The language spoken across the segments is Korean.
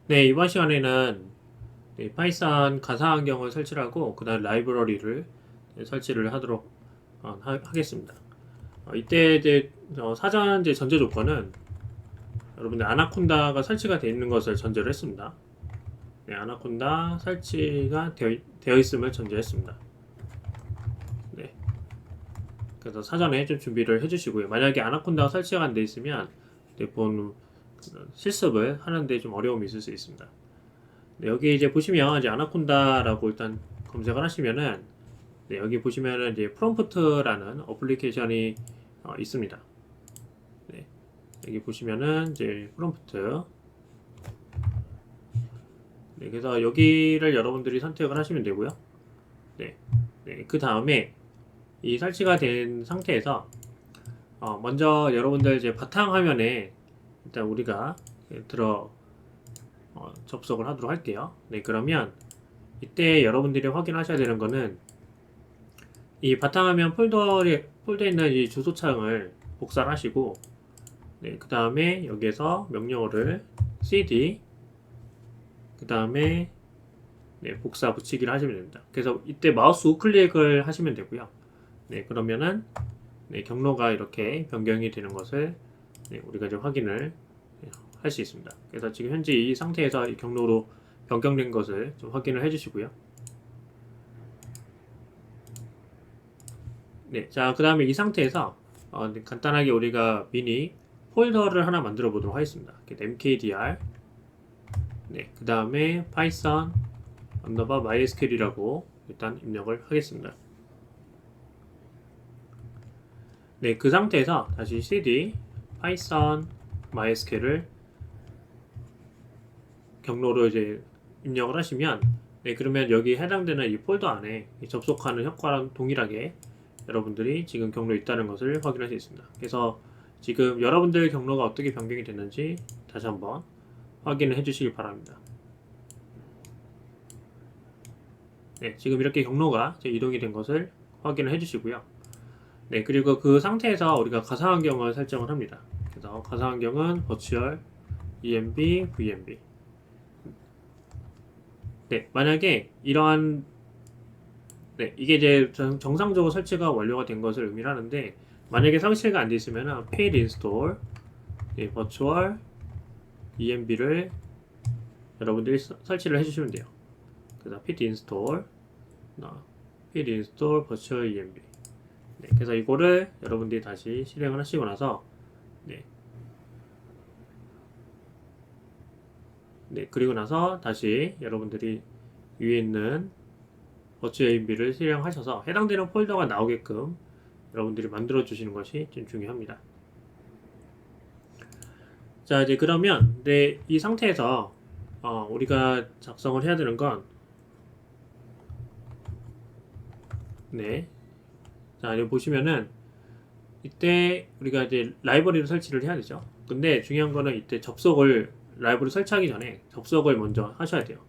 네, 이번 시간에는 파이썬 가상 환경을 설치하고 그다음 라이브러리를 설치를 하도록 하겠습니다. 이때 이제 사전 이제 전제 조건은 여러분들 아나콘다가 설치가 되어 있는 것을 전제로 했습니다. 네, 아나콘다 설치가 되어 있음을 전제했습니다. 네, 그래서 사전에 좀 준비를 해주시고요. 만약에 아나콘다가 설치가 안 되어 있으면 본 실습을 하는데 좀 어려움이 있을 수 있습니다. 네, 여기 이제 보시면 이제 아나콘다라고 일단 검색을 하시면은 네, 여기 보시면은 이제 프롬프트라는 어플리케이션이 있습니다. 네, 여기 보시면은 이제 프롬프트. 네, 그래서 여기를 여러분들이 선택을 하시면 되고요. 네, 네, 그 다음에 이 설치가 된 상태에서 먼저 여러분들 이제 바탕화면에 일단 우리가 들어 접속을 하도록 할게요. 네, 그러면 이때 여러분들이 확인하셔야 되는 거는 이 바탕화면 폴더에 있는 이 주소창을 복사를 하시고 네, 그 다음에 여기에서 명령어를 cd 그 다음에 네, 복사 붙이기를 하시면 됩니다. 그래서 이때 마우스 우클릭을 하시면 되고요. 네, 그러면은 네, 경로가 이렇게 변경이 되는 것을 네, 우리가 이제 확인을 할 수 있습니다. 그래서 지금 현재 이 상태에서 이 경로로 변경된 것을 좀 확인을 해주시고요. 네, 자, 그 다음에 이 상태에서 간단하게 우리가 미니 폴더를 하나 만들어 보도록 하겠습니다. mkdir 네, 그 다음에 python mysql이라고 일단 입력을 하겠습니다. 네, 그 상태에서 다시 cd python mysql을 경로로 이제 입력을 하시면 네, 그러면 여기 해당되는 이 폴더 안에 접속하는 효과랑 동일하게 여러분들이 지금 경로에 있다는 것을 확인할 수 있습니다. 그래서 지금 여러분들 경로가 어떻게 변경이 됐는지 다시 한번 확인을 해주시기 바랍니다. 네, 지금 이렇게 경로가 이동이 된 것을 확인을 해주시고요. 네, 그리고 그 상태에서 우리가 가상환경을 설정을 합니다. 그래서 가상환경은 virtual env vnb. 네, 만약에 이러한 네, 이게 이제 정상적으로 설치가 완료가 된 것을 의미를 하는데 만약에 설치가 안 돼 있으면 page install 네, virtual env를 여러분들이 설치를 해주시면 돼요. 그래서 pit install virtual env 네, 그래서 이거를 여러분들이 다시 실행을 하시고 나서 네, 네, 그리고 나서 다시 여러분들이 위에 있는 virtual env를 실행하셔서 해당되는 폴더가 나오게끔 여러분들이 만들어 주시는 것이 좀 중요합니다. 자, 이제 그러면 네, 이 상태에서 우리가 작성을 해야 되는 건 네, 자, 여기 보시면은 이때 우리가 이제 라이브러리를 설치를 해야 되죠. 근데 중요한 거는 이때 라이브러리 설치하기 전에 접속을 먼저 하셔야 돼요.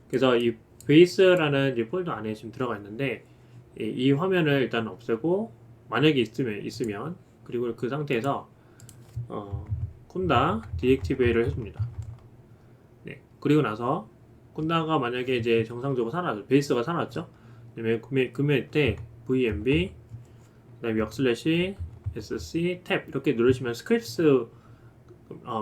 그래서 이 베이스라는 이제 폴더 안에 지금 들어가 있는데 이 화면을 일단 없애고 만약에 있으면 그리고 그 상태에서 쿤다 디액티베이를 해줍니다. 네, 그리고 나서 쿤다가 만약에 이제 정상적으로 베이스가 사라졌죠. 그러면 이때 vmb 그다음에 역슬래시 sc 탭 이렇게 누르시면 스크립트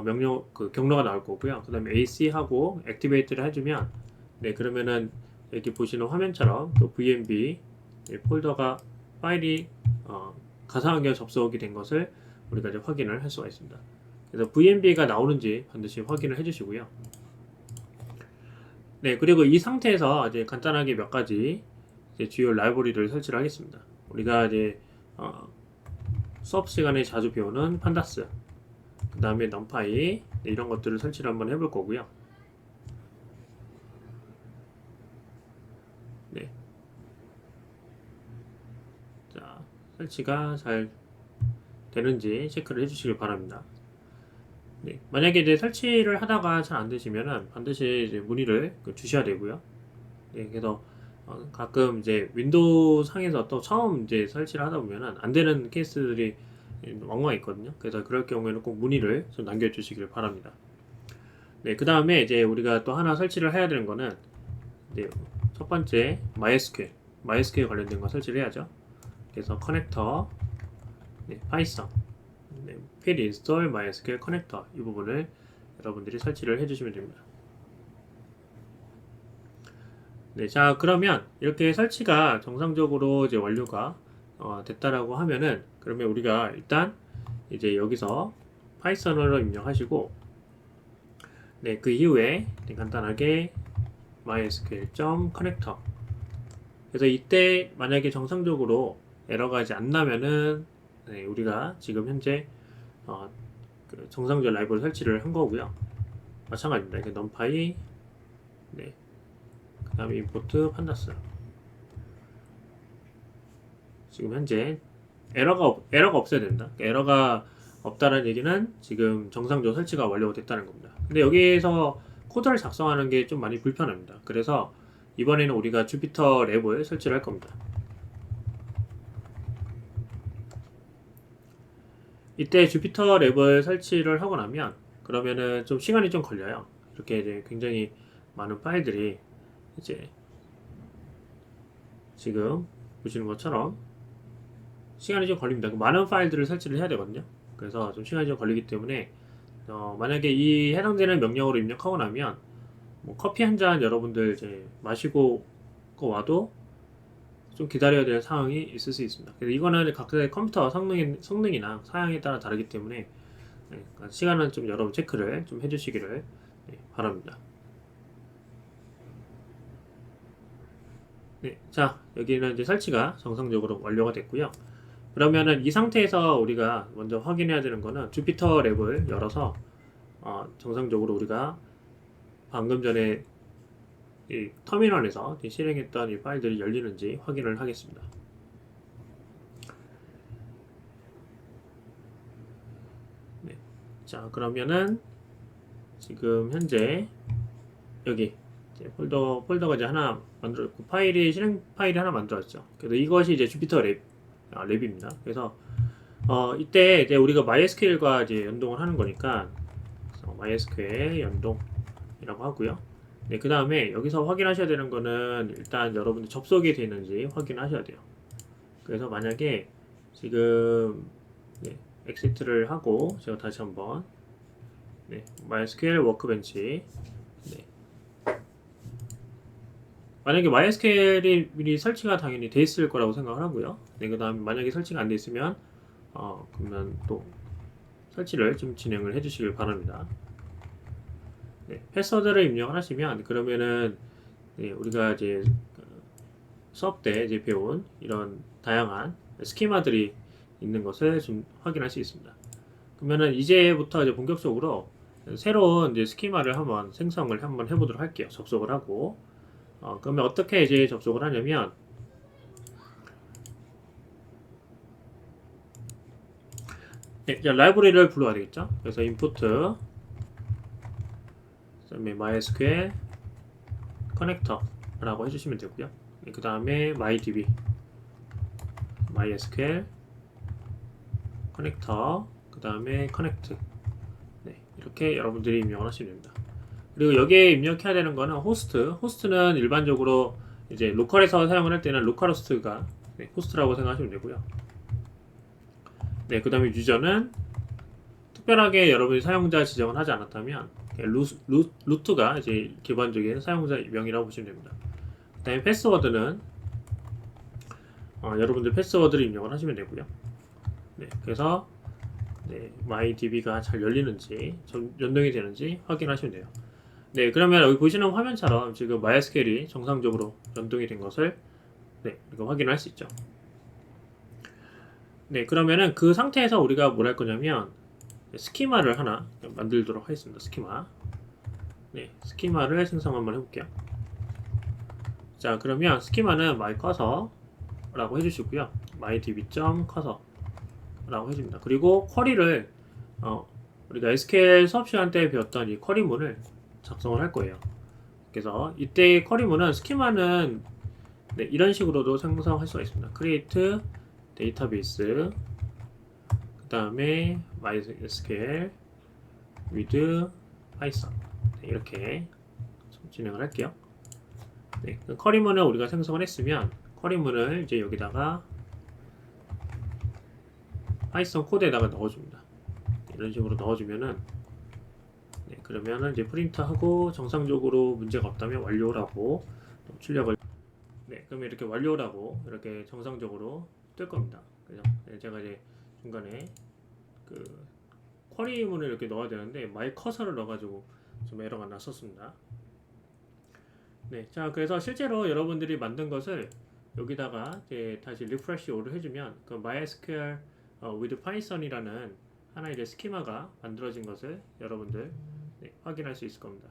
명령 경로가 나올 거고요. 그다음에 ac 하고 액티베이트를 해주면 네, 그러면은 여기 보시는 화면처럼 또 vmb 폴더가 파일이 가상환경 접속이 된 것을 우리가 이제 확인을 할 수가 있습니다. 그래서 vmb가 나오는지 반드시 확인을 해주시고요. 네, 그리고 이 상태에서 이제 간단하게 몇 가지 주요 라이브러리를 설치를 하겠습니다. 우리가 이제 수업 시간에 자주 배우는 판다스, 그 다음에 넘파이 네, 이런 것들을 설치를 한번 해볼 거고요. 네, 자 설치가 잘 되는지 체크를 해주시길 바랍니다. 네, 만약에 이제 설치를 하다가 잘 안 되시면은 반드시 이제 문의를 주셔야 되고요. 네, 그래서 가끔 이제 윈도우 상에서 또 처음 이제 설치를 하다 보면은 안 되는 케이스들이 왕왕 있거든요. 그래서 그럴 경우에는 꼭 문의를 좀 남겨주시길 바랍니다. 네, 그 다음에 이제 우리가 또 하나 설치를 해야 되는 거는 네, 첫 번째 MySQL 관련된 거 설치를 해야죠. 그래서 커넥터, 네, 파이썬, 네, pid install MySQL 커넥터 이 부분을 여러분들이 설치를 해주시면 됩니다. 네, 자 그러면 이렇게 설치가 정상적으로 이제 완료가 됐다라고 하면은 그러면 우리가 일단 이제 여기서 파이썬으로 입력하시고 네, 그 이후에 간단하게 mysql.connector 그래서 이때 만약에 정상적으로 에러가 이제 안 나면은 네, 우리가 지금 현재 그 정상적 라이브러리 설치를 한 거고요. 마찬가지입니다. 이렇게 numpy 네, 그 다음에 import pandas 지금 현재 에러가 없어야 된다. 에러가 없다는 얘기는 지금 정상적으로 설치가 완료가 됐다는 겁니다. 근데 여기에서 코드를 작성하는 게 좀 많이 불편합니다. 그래서 이번에는 우리가 주피터 랩을 설치를 할 겁니다. 이때 주피터 랩을 설치를 하고 나면 그러면은 좀 시간이 좀 걸려요. 이렇게 이제 굉장히 많은 파일들이 이제 지금 보시는 것처럼 시간이 좀 걸립니다. 많은 파일들을 설치를 해야 되거든요. 그래서 좀 시간이 좀 걸리기 때문에 만약에 이 해당되는 명령으로 입력하고 나면 뭐 커피 한 잔 여러분들 이제 마시고 와도 좀 기다려야 될 상황이 있을 수 있습니다. 그래서 이거는 각자의 컴퓨터 성능이나 사양에 따라 다르기 때문에 네, 시간은 좀 여러분 체크를 좀 해주시기를 네, 바랍니다. 네, 자 여기는 이제 설치가 정상적으로 완료가 됐고요. 그러면은 이 상태에서 우리가 먼저 확인해야 되는 거는 주피터 랩을 열어서 정상적으로 우리가 방금 전에 이 터미널에서 실행했던 이 파일들이 열리는지 확인을 하겠습니다. 네. 자 그러면은 지금 현재 여기 이제 폴더가 이제 하나 만들었고 실행 파일이 하나 만들었죠. 그래서 이것이 이제 주피터 랩입니다. 그래서 이때 이제 우리가 MySQL과 이제 연동을 하는 거니까 MySQL 연동이라고 하고요. 네, 그 다음에 여기서 확인하셔야 되는 거는 일단 여러분들 접속이 되어 있는지 확인하셔야 돼요. 그래서 만약에 지금 네, 엑시트를 하고 제가 다시 한번 네, MySQL 워크벤치 네. 만약에 MySQL이 미리 설치가 당연히 돼 있을 거라고 생각을 하고요. 네, 그 다음에 만약에 설치가 안 돼 있으면 그러면 또 설치를 좀 진행을 해 주시길 바랍니다. 네, 패스워드를 입력을 하시면 그러면은 네, 우리가 이제 수업 때 이제 배운 이런 다양한 스키마들이 있는 것을 좀 확인할 수 있습니다. 그러면은 이제부터 이제 본격적으로 새로운 이제 스키마를 한번 생성을 한번 해보도록 할게요. 접속을 하고 그러면 어떻게 이제 접속을 하냐면 네, 이제 라이브러리를 불러야 되겠죠. 그래서 input 그다음에 MySQL 커넥터라고 해주시면 되고요. 네, 그 다음에 MyDB MySQL 커넥터 그 다음에 커넥트 네, 이렇게 여러분들이 입력을 하시면 됩니다. 그리고 여기에 입력해야 되는 거는 호스트는 일반적으로 이제 로컬에서 사용을 할 때는 로컬호스트가 네, 호스트라고 생각하시면 되고요. 네, 그 다음에 유저는 특별하게 여러분이 사용자 지정을 하지 않았다면 루트가 이제 기본적인 사용자 명이라고 보시면 됩니다. 그 다음에 패스워드는 여러분들 패스워드를 입력을 하시면 되고요. 네, 그래서 네, MyDB가 잘 열리는지 연동이 되는지 확인하시면 돼요. 네, 그러면 여기 보시는 화면처럼 지금 MySQL이 정상적으로 연동이 된 것을 네, 이거 확인할 수 있죠. 네, 그러면은 그 상태에서 우리가 뭘 할 거냐면 스키마를 하나 만들도록 하겠습니다. 스키마. 네, 스키마를 생성 한번 해볼게요. 자, 그러면 스키마는 myCursor라고 해주시고요. mydb.cursor 라고 해줍니다. 그리고 쿼리를 우리가 SQL 수업 시간 때 배웠던 이 쿼리문을 작성을 할 거예요. 그래서 이때 쿼리문은 스키마는 네, 이런 식으로도 생성할 수가 있습니다. create database 그 다음에 MySQL with Python 이렇게 진행을 할게요. 네, 그 쿼리문을 우리가 생성을 했으면 쿼리문을 이제 여기다가 파이썬 코드에다가 넣어줍니다. 이런 식으로 넣어주면은 네, 그러면은 이제 프린트하고 정상적으로 문제가 없다면 완료라고 출력을 네, 그러면 이렇게 완료라고 이렇게 정상적으로 뜰 겁니다. 그죠? 네, 제가 이제 중간에 그 쿼리문을 이렇게 넣어야 되는데 마이 커서를 넣어가지고 좀 에러가 났었습니다. 네, 자 그래서 실제로 여러분들이 만든 것을 여기다가 이제 다시 리프레시 오를 해주면 그 MySQL with Python이라는 하나의 이제 스키마가 만들어진 것을 여러분들 네, 확인할 수 있을 겁니다.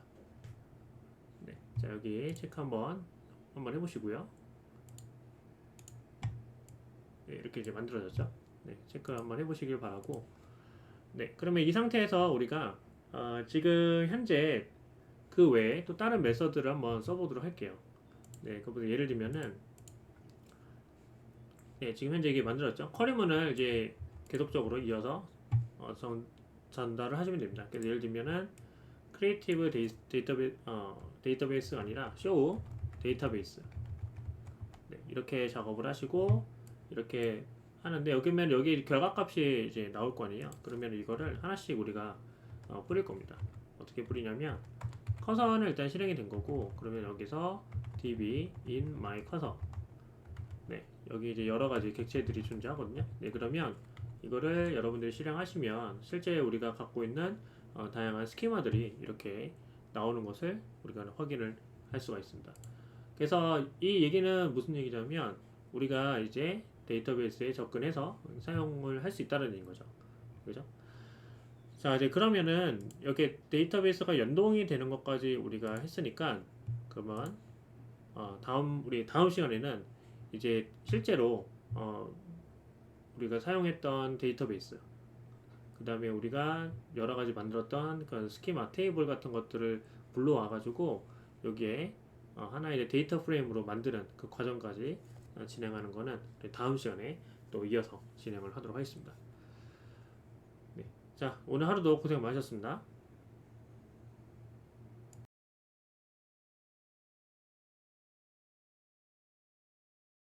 네, 자 여기 체크 한번 해보시고요. 네, 이렇게 이제 만들어졌죠. 네, 체크 한번 해보시길 바라고. 네, 그러면 이 상태에서 우리가 지금 현재 그 외에 또 다른 메서드를 한번 써보도록 할게요. 네, 그보다 예를 들면은 네, 지금 현재 이게 만들었죠. 쿼리문을 이제 계속적으로 이어서 전달을 하시면 됩니다. 그래서 예를 들면은 크리에이티브 데이터베이스가 아니라 show 데이터베이스 네, 이렇게 작업을 하시고 이렇게 하는데 여기 결과값이 이제 나올 거 아니에요. 그러면 이거를 하나씩 우리가 뿌릴 겁니다. 어떻게 뿌리냐면 커서는 일단 실행이 된 거고 그러면 여기서 db in my cursor 네, 여기 이제 여러 가지 객체들이 존재하거든요. 네, 그러면 이거를 여러분들이 실행하시면 실제 우리가 갖고 있는 다양한 스키마들이 이렇게 나오는 것을 우리가 확인을 할 수가 있습니다. 그래서 이 얘기는 무슨 얘기냐면 우리가 이제 데이터베이스에 접근해서 사용을 할 수 있다는 얘기인 거죠. 그죠? 자, 이제 그러면은 여기 데이터베이스가 연동이 되는 것까지 우리가 했으니까 그러면 우리 다음 시간에는 이제 실제로 우리가 사용했던 데이터베이스 그 다음에 우리가 여러 가지 만들었던 그 스키마 테이블 같은 것들을 불러와 가지고 여기에 하나의 데이터 프레임으로 만드는 그 과정까지 진행하는 거는 다음 시간에 또 이어서 진행을 하도록 하겠습니다. 네. 자, 오늘 하루도 고생 많으셨습니다.